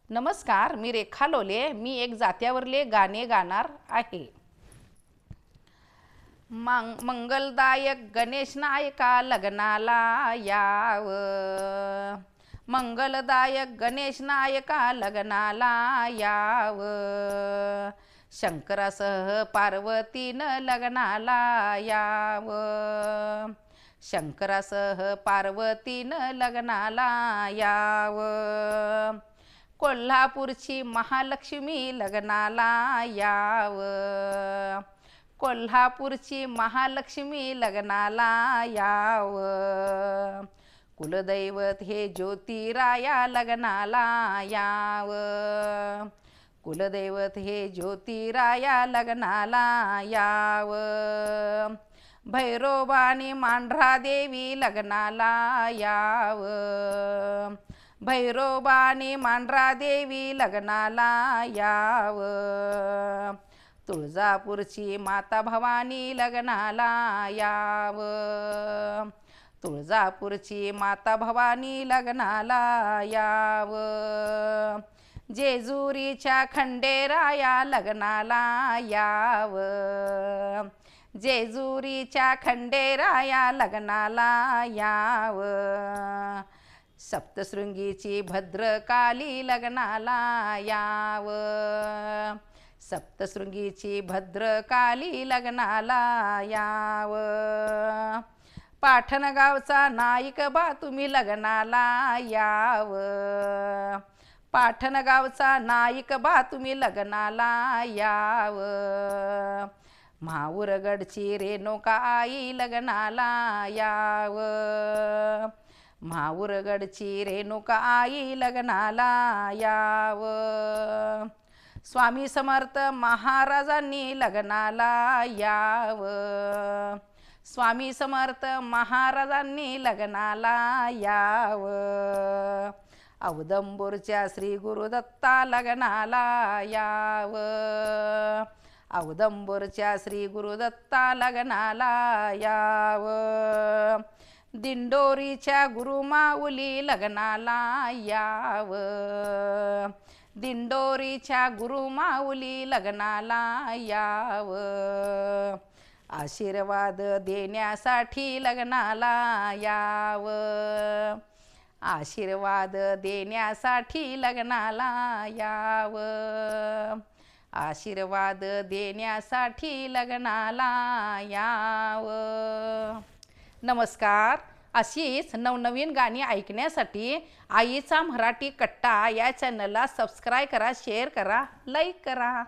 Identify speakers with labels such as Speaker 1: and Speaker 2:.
Speaker 1: नमस्कार, मी रेखा लोले. मी एक जात्यावरले गाणे गाणार आहे. मंगलदायक गणेश नायका लग्नाला याव. मंगलदायक गणेश नायका लग्नाला याव. शंकरासह पार्वतीनं लग्नाला याव. शंकरासह पार्वतीनं लग्नाला याव. कोल्हापूरची महालक्ष्मी लग्नाला याव. कोल्हापूरची महालक्ष्मी लग्नाला याव. कुलदैवत हे ज्योतिराया लग्नाला याव. कुलदैवत हे ज्योतिराया लग्नाला याव. भैरोबानी मांढरादेवी लग्नाला याव. भैरोबानी मांढरादेवी लग्नाला याव. तुळजापूरची माता भवानी लग्नाला याव. तुळजापूरची माता भवानी लग्नाला याव. जेजुरीच्या खंडेराया लग्नाला याव. जेजुरीच्या खंडेराया लग्नाला याव. सप्तशृंगीची भद्रकाली लग्नाला याव. सप्तशृंगीची भद्रकाली लग्नाला याव. पाटणगावचा नाईक बा तुम्ही लग्नाला याव. पाटणगावचा नाईक बा तुम्ही लग्नाला याव. माहूरगडची रेणुका आई लग्नाला याव. माहूरगडची रेणुका आई लग्नाला याव. स्वामी समर्थ महाराजांनी लग्नाला याव. स्वामी समर्थ महाराजांनी लग्नाला याव. औदंबूरच्या श्री गुरुदत्ता लग्नाला याव. औदंबूरच्या श्री गुरुदत्ता लग्नाला याव. दिंडोरीच्या गुरुमाऊली लग्नाला याव. दिंडोरीच्या गुरुमाऊली लग्नाला याव. आशीर्वाद देण्यासाठी लग्नाला याव. आशीर्वाद देण्यासाठी लग्नाला याव. आशीर्वाद देण्यासाठी लग्नाला याव. नमस्कार. अशीच नवनवीन गाणी ऐकण्यासाठी आईचा मराठी कट्टा या चॅनलला सबस्क्राईब करा, शेअर करा, लाईक करा.